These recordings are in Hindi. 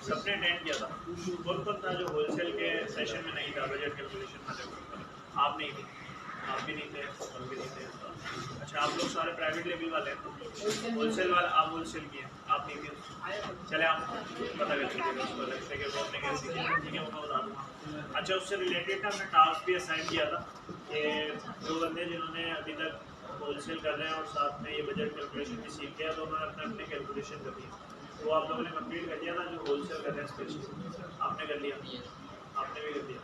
सबने अटेंड किया था। कौन कौन था जो होलसेल के सेशन में नहीं था, बजट कैलकुलेशन वाले? आप नहीं थे, आप भी नहीं थे, हम भी नहीं थे। अच्छा, आप लोग सारे प्राइवेट लेवल वाले हैं, होलसेल वाला आप होलसेल किए, आप नहीं थे। चले आप पता कर लीजिए उसको अलग से कि वो आपने कैसे किया, ठीक है, वो मैं बता दूँगा। अच्छा, उससे रिलेटेड ना हमने टास्क भी असाइन किया था कि जो बंदे जिन्होंने अभी तक होलसेल कर रहे हैं और साथ में ये बजट कैलकुलेशन भी सीख गया, तो उन्होंने अपने अपने कैलकुलेशन कर दिया। तो आप लोगों ने कंप्लीट कर दिया था जो होलसेल कर रहे हैं स्पेशली, आपने कर लिया, आपने भी कर दिया।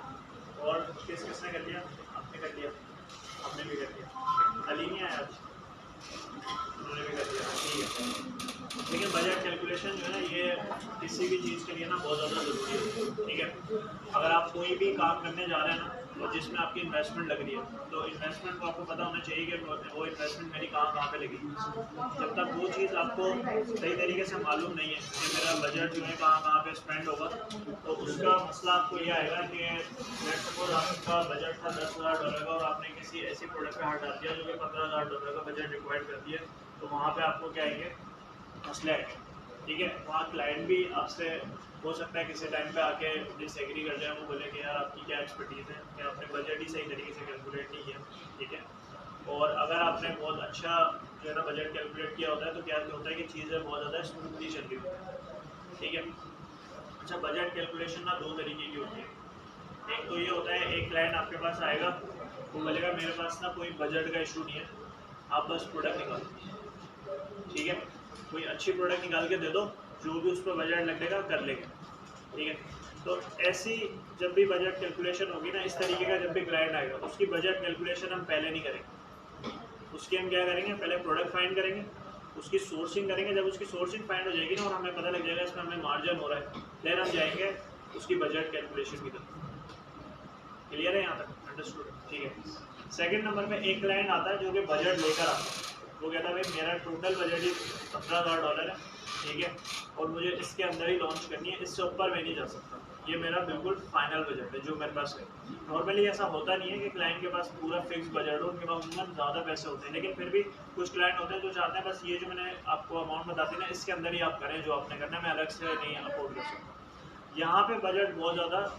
और किसने कर लिया? आपने कर लिया, आपने भी कर दिया। अली नहीं आया, उन्होंने भी कर दिया, ठीक है। लेकिन बजट कैलकुलेशन जो है ना, ये किसी भी चीज़ के लिए ना बहुत ज़्यादा ज़रूरी है, ठीक है। अगर आप कोई भी काम करने जा रहे हैं ना, और जिसमें आपकी इन्वेस्टमेंट लग रही है, तो इन्वेस्टमेंट को आपको पता होना चाहिए कि वो इन्वेस्टमेंट मेरी कहाँ कहाँ पे लगी। जब तक वो चीज़ आपको सही तरीके से मालूम नहीं है कि मेरा बजट जो है कहाँ कहाँ पे स्पेंड होगा, तो उसका मसला आपको ये आएगा कि लेट्स सपोज आपका बजट था $10,000 का और आपने किसी ऐसी प्रोडक्ट पे हाथ डाल दिया जो कि $15,000 का बजट रिक्वायर्ड करती है, तो वहाँ पे आपको क्या आएंगे? मसले आएंगे, ठीक है। वहाँ क्लाइंट भी आपसे हो सकता है किसी टाइम पे आके डिसएग्री कर जाए, वो बोले कि यार आपकी क्या एक्सपर्टीज़ है कि आपने बजट ही सही तरीके से कैलकुलेट नहीं किया, ठीक है। और अगर आपने बहुत अच्छा जो है ना बजट कैलकुलेट किया होता है, तो क्या होता है कि चीज़ें बहुत ज़्यादा स्मूथली चल रही होती है, ठीक है। अच्छा, बजट कैलकुलेशन ना दो तरीके की होती है। एक तो ये होता है, एक क्लाइंट आपके पास आएगा, वो बोलेगा मेरे पास ना कोई बजट का इशू नहीं है, आप बस प्रोडक्ट निकालो, ठीक है। कोई अच्छी प्रोडक्ट निकाल के दे दो, जो भी उस पर बजट लगेगा कर लेंगे, ठीक है। तो ऐसी जब भी बजट कैलकुलेशन होगी ना, इस तरीके का जब भी क्लाइंट आएगा, उसकी बजट कैलकुलेशन हम पहले नहीं करेंगे। उसकी हम क्या करेंगे? पहले प्रोडक्ट फाइंड करेंगे, उसकी सोर्सिंग करेंगे। जब उसकी सोर्सिंग फाइंड हो जाएगी ना और हमें पता लग जाएगा इसमें हमें मार्जिन हो रहा है, देन हम जाएंगे उसकी बजट कैलकुलेशन की तरफ। क्लियर है यहाँ तक? अंडरस्टूड, ठीक है। सेकंड नंबर पे एक क्लाइंट आता है जो कि बजट लेकर आता है, वो कहता है भाई मेरा टोटल बजट ही $15,000 है, ठीक है, और मुझे इसके अंदर ही लॉन्च करनी है, इससे ऊपर मैं नहीं जा सकता, ये मेरा बिल्कुल फाइनल बजट है जो मेरे पास है। नॉर्मली ऐसा होता नहीं है कि क्लाइंट के पास पूरा फिक्स बजट हो, उनके पास उनमें ज़्यादा पैसे होते हैं, लेकिन फिर भी कुछ क्लाइंट होते हैं जो चाहते हैं बस ये जो मैंने आपको अमाउंट बताती है ना, इसके अंदर ही आप करें जो आपने करना है, मैं अलग से नहीं अफोर्ड कर सकता। यहाँ पे बजट बहुत ज़्यादा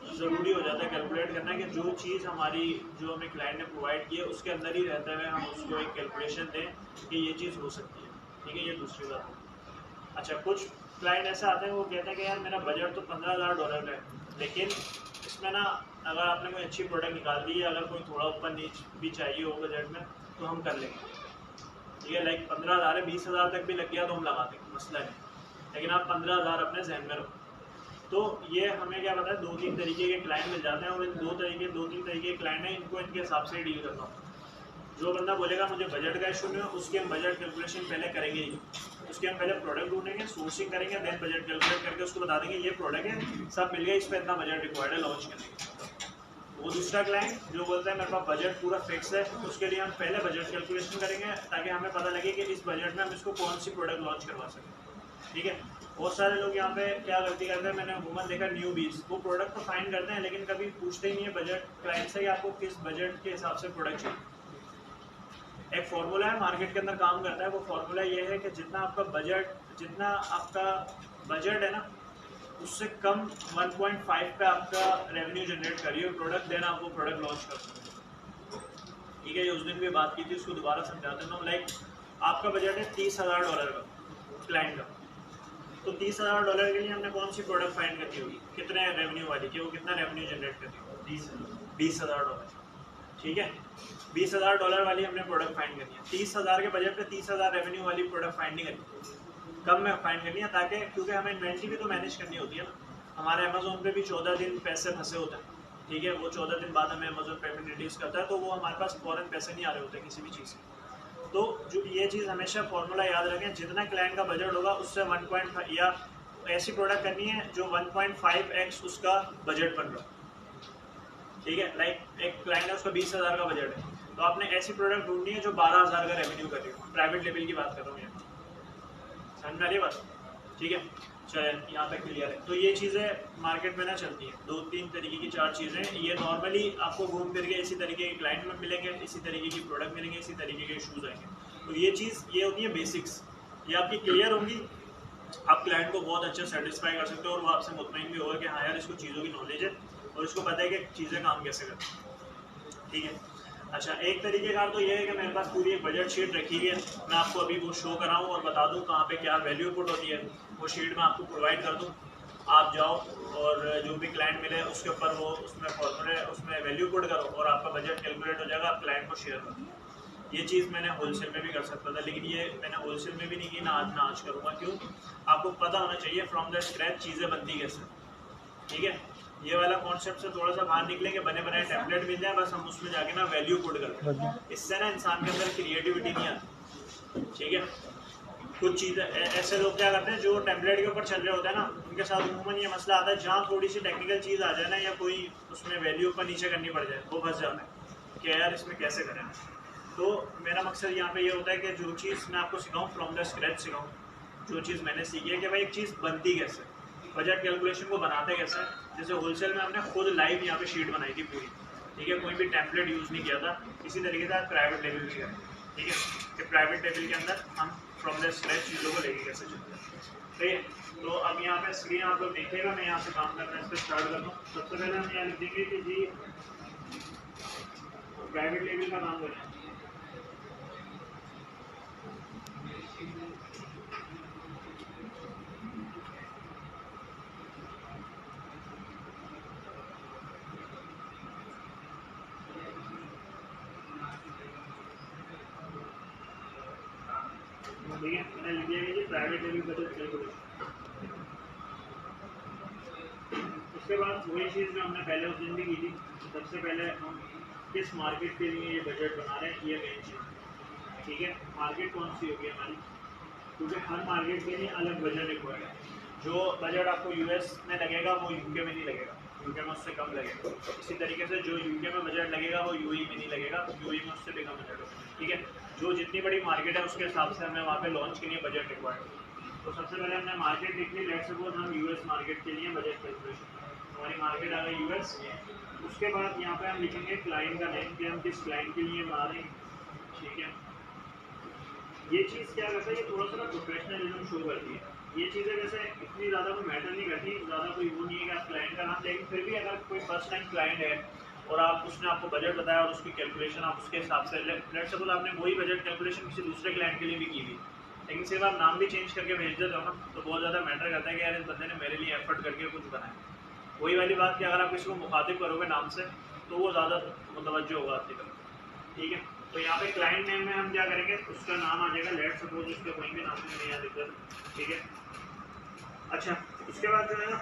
ज़रूरी हो जाता है कैलकुलेट करना, कि जो चीज़ हमारी जो हमें क्लाइंट ने प्रोवाइड की है उसके अंदर ही रहते हुए हम उसको एक कैलकुलेशन दें कि ये चीज़ हो सकती है, ठीक है। ये दूसरी बात है। अच्छा, कुछ क्लाइंट ऐसे आते हैं वो कहते हैं कि यार मेरा बजट तो $15,000 का है, लेकिन इसमें ना अगर आपने कोई अच्छी प्रोडक्ट निकाल दी है, अगर कोई थोड़ा ऊपर नीच भी चाहिए हो बजट में, तो हम कर लेंगे, ठीक है। लाइक 15,000 है, 20,000 तक भी लग गया तो हम लगा देंगे, मसला नहीं। लेकिन आप 15,000 अपने जहन में रखो। तो ये हमें क्या पता है, दो तीन तरीके के क्लाइंट मिल जाते हैं, और इन दो तीन तरीके के क्लाइंट हैं, इनको इनके हिसाब से डील करना होता है। जो बंदा बोलेगा मुझे बजट का इशू नहीं है, उसकी हम बजट कैलकुलेशन पहले करेंगे ही। उसके हम पहले प्रोडक्ट ढूंढेंगे, सोर्सिंग करेंगे, देन बजट कैलकुलेट करके उसको बता देंगे ये प्रोडक्ट है, सब मिल गया, इस पर इतना बजट रिक्वायर्ड है लॉन्च करने के। वो दूसरा क्लाइंट जो बोलता है मेरे पास बजट पूरा फिक्स है, उसके लिए हम पहले बजट कैलकुलेशन करेंगे ताकि हमें पता लगे कि इस बजट में हम इसको कौन सी प्रोडक्ट लॉन्च करवा सकें, ठीक है। बहुत सारे लोग यहाँ पे क्या गलती करते हैं, मैंने अमूमन देखा न्यू बीज, वो प्रोडक्ट तो फाइंड करते हैं लेकिन कभी पूछते ही नहीं है बजट क्लाइंट से कि आपको किस बजट के हिसाब से प्रोडक्ट चाहिए। एक फार्मूला है मार्केट के अंदर काम करता है, वो फार्मूला ये है कि जितना आपका बजट है ना, उससे कम 1.5 पे आपका रेवेन्यू जनरेट करिए प्रोडक्ट, देन आप वो प्रोडक्ट लॉन्च कर सकते हो, ठीक है। ये उस दिन भी बात की थी, उसको दोबारा समझा देता हूँ। लाइक आपका बजट है $30,000 का क्लाइंट का, तो $30,000 के लिए हमने कौन सी प्रोडक्ट फाइंड करनी होगी, कितने रेवेन्यू वाली, कि वो कितना रेवेन्यू जनरेट करती होगी? $20,000, ठीक है। $20,000 वाली हमने प्रोडक्ट फाइंड करनी है। 30,000 के बजट पे 30,000 रेवेन्यू वाली प्रोडक्ट फाइंड नहीं करनी, कम में फाइंड करनी है, ताकि क्योंकि हमें इन्वेंट्री भी तो मैनेज करनी होती है ना। हमारे अमेजोन पे भी 14 दिन पैसे फंसे होते हैं, ठीक है। वो 14 दिन बाद हमें अमेजोन पेमेंट रिलीज करता है, तो वो हमारे पास फॉरन पैसे नहीं आ रहे होते किसी भी चीज़ के। तो जो ये चीज़ हमेशा फॉर्मूला याद रखें, जितना क्लाइंट का बजट होगा उससे 1.5 या ऐसी प्रोडक्ट करनी है जो 1.5x उसका बजट बन रहा है, ठीक है। लाइक एक क्लाइंट है, उसका 20,000 का बजट है, तो आपने ऐसी प्रोडक्ट ढूंढनी है जो 12,000 का रेवेन्यू कर रही हो। प्राइवेट लेवल की बात कर रहा हूँ यहाँ, समझ में आ रही बात, ठीक है। चलिए यहाँ तक क्लियर है। तो ये चीज़ें मार्केट में ना चलती हैं, दो तीन तरीके की चार चीज़ें, ये नॉर्मली आपको घूम फिर के इसी तरीके के क्लाइंट में मिलेंगे, इसी तरीके की प्रोडक्ट मिलेंगे, इसी तरीके के इशूज़ आएंगे। तो ये चीज़ ये होती है बेसिक्स, ये आपकी क्लियर होंगी आप क्लाइंट को बहुत अच्छा सेटिस्फाई कर सकते हो और वो आपसे मुतमईन भी होगा कि हाँ यार इसको चीज़ों की नॉलेज है और इसको पता है कि चीज़ें काम कैसे करती हैं। ठीक है। अच्छा, एक तरीके का तो ये है कि मेरे पास पूरी एक बजट शीट रखी है, मैं आपको अभी वो शो कराऊँ और बता दूँ कहाँ पे क्या वैल्यू पुट होती है, वो शीट मैं आपको प्रोवाइड कर दूँ। आप जाओ और जो भी क्लाइंट मिले उसके ऊपर वो उसमें फॉर्मूले उसमें वैल्यू पुट करो और आपका बजट कैलकुलेट हो जाएगा, आप क्लाइंट को शेयर करो। ये चीज़ मैंने होलसेल में भी कर सकता था, लेकिन ये मैंने होलसेल में भी नहीं की, ना आज करूँगा। क्यों? आपको पता होना चाहिए फ्रॉम द स्क्रैच चीज़ें बनती कैसे। ठीक है, ये वाला कॉन्सेप्ट से थोड़ा सा बाहर निकले कि बने बनाए टेम्पलेट मिल जाए, बस हम उसमें जाके ना वैल्यू पुट करते हैं, इससे ना इंसान के अंदर क्रिएटिविटी नहीं आती। ठीक है, कुछ चीज़ें ऐसे लोग क्या करते हैं जो टेम्पलेट के ऊपर चल रहे होते हैं ना, उनके साथ उमूमन ये मसला आता है, जहाँ थोड़ी सी टेक्निकल चीज़ आ जाए ना या कोई उसमें वैल्यू ऊपर नीचे करनी पड़ जाए, वो फंस जाता है कि यार इसमें कैसे करें। तो मेरा मकसद यहाँ पे ये होता है कि जो चीज़ मैं आपको सिखाऊँ फ्रॉम द स्क्रैच सिखाऊँ, जो चीज़ मैंने सीखी है कि भाई एक चीज़ बनती कैसे, बजट कैलकुलेशन को बनाते कैसे। जैसे होलसेल में हमने खुद लाइव यहाँ पे शीट बनाई थी पूरी। ठीक है, कोई भी टेम्पलेट यूज़ नहीं किया था। इसी तरीके से आप प्राइवेट लेवल भी करें। ठीक है, कि प्राइवेट लेवल के अंदर हम फ्रॉम द स्क्रैच चीज़ों को लेके कैसे चलते हैं। ठीक है, तो अब यहाँ पे स्क्रीन आप लोग देखिएगा, मैं यहाँ से काम करना इस पर स्टार्ट करता हूँ। सबसे पहले हम यहाँ लिख देंगे कि जी प्राइवेट लेवल का काम करें। ठीक है, मैंने लिख दिया कि प्राइवेट लेवल बजट कैलकुलेशन। उसके बाद वही चीज़ जो हमने पहले उस दिन भी की थी, सबसे पहले हम किस मार्केट के लिए ये बजट बना रहे हैं, ये मेन चीज़। ठीक है, मार्केट कौन सी होगी हमारी, क्योंकि हर मार्केट के लिए अलग बजट रिक्वायर्ड है। जो बजट आपको यूएस में लगेगा वो यूके में नहीं लगेगा, यूके में उससे कम लगेगा। इसी तरीके से जो यूके में बजट लगेगा वो यूई में नहीं लगेगा, यूई में उससे भी कम बजट होगा। ठीक है, जो जितनी बड़ी मार्केट है उसके हिसाब से हमें वहाँ पे लॉन्च के लिए बजट रिक्वायर्ड है। तो सबसे पहले हमने मार्केट लिख ली, लेट्स सपोज हम यूएस मार्केट के लिए बजट कैलकुलेशन, हमारी मार्केट आ गई यूएस। उसके बाद यहाँ पे हम लिखेंगे क्लाइंट का नेम कि हम किस क्लाइंट के लिए बना रहे हैं। ठीक है, ये चीज़ क्या करता है, ये थोड़ा सा ना प्रोफेशनलिज्म शो करती है। ये चीज़ें वैसे इतनी ज़्यादा कोई मैटर नहीं करती, ज़्यादा कोई वो नहीं है कि आप क्लाइंट का नाम, लेकिन फिर भी अगर कोई फर्स्ट टाइम क्लाइंट है और आप उसने आपको बजट बताया और उसकी कैलकुलेशन आप उसके हिसाब से, लेट्स सपोज आपने वही बजट कैलकुलेशन किसी दूसरे क्लाइंट के लिए भी की हुई, लेकिन सिर्फ आप नाम भी चेंज करके भेज देते हो ना, तो बहुत ज़्यादा मैटर करता है कि यार इस बंदे ने मेरे लिए एफर्ट करके कुछ बनाया। वही वाली बात कि अगर आप किसी को मुखातिब करोगे नाम से तो वो ज़्यादा मुतवज्जो होगा आपकी तरफ। ठीक है, तो यहाँ पे क्लाइंट नेम में हम क्या करेंगे, उसका नाम आ जाएगा, लेट्स सपोज उसका कोई भी नाम नहीं यहाँ दिक्कत। ठीक है, अच्छा उसके बाद जो है ना,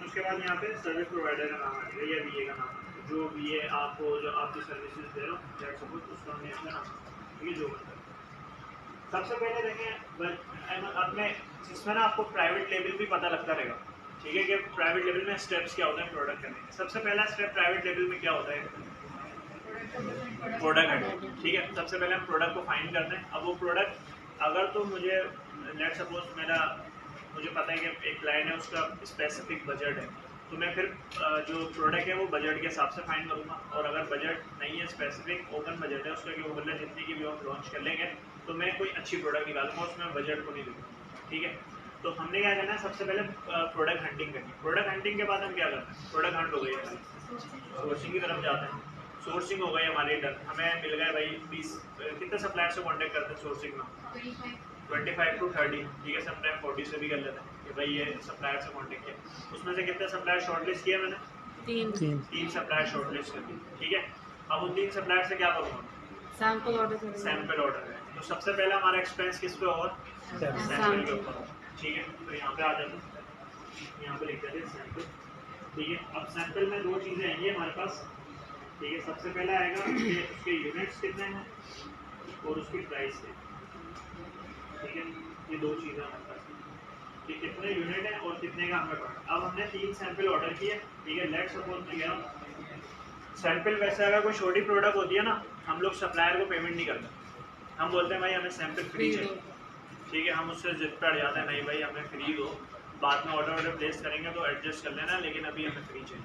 उसके बाद यहाँ पे सर्विस प्रोवाइडर का नाम आ जाएगा या वीए का नाम, जो वीए आपको जो आपकी सर्विसेज दे रहा हूँ, लेट्स सपोज उसका नेम का नाम। ठीक है, जो सबसे पहले देखें अपने इसमें ना आपको प्राइवेट लेवल भी पता लगता रहेगा। ठीक है, कि प्राइवेट लेवल में स्टेप्स क्या होते हैं प्रोडक्ट करने के। सबसे पहला स्टेप प्राइवेट लेवल में क्या होता है, प्रोडक्ट है। ठीक है, सबसे पहले हम प्रोडक्ट को फाइंड करते हैं। अब वो प्रोडक्ट अगर तो मुझे लेट सपोज मुझे पता है कि एक क्लाइंट है उसका स्पेसिफिक बजट है, तो मैं फिर जो प्रोडक्ट है वो बजट के हिसाब से फाइंड करूँगा। और अगर बजट नहीं है, स्पेसिफिक ओपन बजट है उसका कि वो मतलब जितनी की भी हम लॉन्च कर लेंगे, तो मैं कोई अच्छी प्रोडक्ट निकालूंगा, उसमें बजट को नहीं दूँगा। ठीक है, तो हमने क्या करना है, सबसे पहले प्रोडक्ट हंटिंग करनी है। प्रोडक्ट हंटिंग के बाद हम क्या करते हैं, प्रोडक्ट हंट हो गई है, सोर्सिंग की तरफ जाते हैं। सोर्सिंग हो गई हमारी डन, हमें मिल गए भाई 20 कितने सप्लायर से कांटेक्ट करते हैं सोर्सिंग में, 25 to 30। ठीक है, समटाइम 40 से भी कर लेते हैं कि भाई ये सप्लायर से कांटेक्ट किया, उसमें से कितने सप्लायर शॉर्टलिस्ट किया मैंने, तीन सप्लायर शॉर्टलिस्ट कर दिए। ठीक है, अब उन 3 सप्लायर से क्या करूँगा, सैंपल ऑर्डर है। तो सबसे पहले हमारा एक्सपेंस किस पे होगा, सैंपल के ऊपर। ठीक है, तो यहाँ पे आ जाते हैं, यहाँ पे लिख देते हैं सैंपल। ठीक है, अब सैंपल में 2 चीज़ें आएंगी हमारे पास। ठीक है, सबसे पहला आएगा कि उसके यूनिट्स कितने हैं और उसकी प्राइस है। ठीक है, ये 2 चीज़ें हमारे पास कि कितने यूनिट है और कितने का हमें पड़ा। अब हमने 3 सैंपल ऑर्डर किए। ठीक है, लेट्स सपोज मैं कह रहा हूँ सैंपल, वैसे अगर कोई छोटी प्रोडक्ट होती है ना, हम लोग सप्लायर को पेमेंट नहीं करते, हम बोलते हैं भाई हमें सैंपल फ्री चाहिए। ठीक है, हम उससे जिद पे अड़ जाते हैं, नहीं भाई हमें फ्री दो, बाद में ऑर्डर प्लेस करेंगे तो एडजस्ट कर लेना, लेकिन अभी हमें फ्री चाहिए।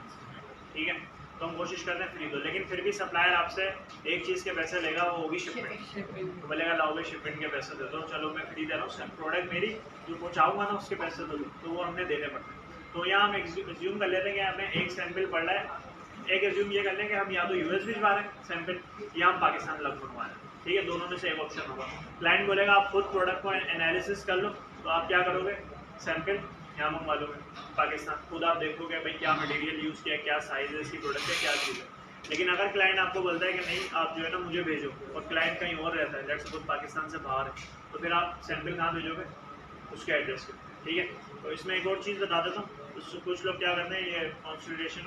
ठीक है, तो हम कोशिश करते हैं फ्री दो, लेकिन फिर भी सप्लायर आपसे एक चीज़ के पैसे लेगा, वो होगी शिपमेंट। तो बोलेगा लाओ भाई शिपमेंट के पैसे दे दो, चलो मैं फ्री दे रहा हूँ, प्रोडक्ट मेरी जो पहुँचाऊँगा ना उसके पैसे दो, तो वो हमने देने पड़ते हैं। तो यहाँ हम एज्यूम कर लेते हैं कि हमें एक सैंपल पड़ रहा है, एक एज्यूम ये कर लें कि हम या तो यूएस भिजवा रहे हैं सैंपल, या हम पाकिस्तान लग मंगवा रहे हैं, ठीक है, दोनों में से एक ऑप्शन होगा। क्लाइंट बोलेगा आप खुद प्रोडक्ट को एनालिसिस कर लो, तो आप क्या करोगे, सैंपल यहाँ मंगवा लोगे पाकिस्तान, खुद आप देखोगे भाई क्या मटेरियल यूज़ किया, क्या साइज़ है इसकी प्रोडक्ट है, क्या चीज़ है। लेकिन अगर क्लाइंट आपको बोलता है कि नहीं आप जो है ना मुझे भेजो, और क्लाइंट कहीं और रहता है, लेट्स सपोज पाकिस्तान से बाहर है, तो फिर आप सैंपल कहाँ भेजोगे, उसके एड्रेस पे, ठीक है। तो इसमें एक और चीज़ बता देता हूँ, कुछ लोग क्या करते हैं, ये कॉन्सिडरेशन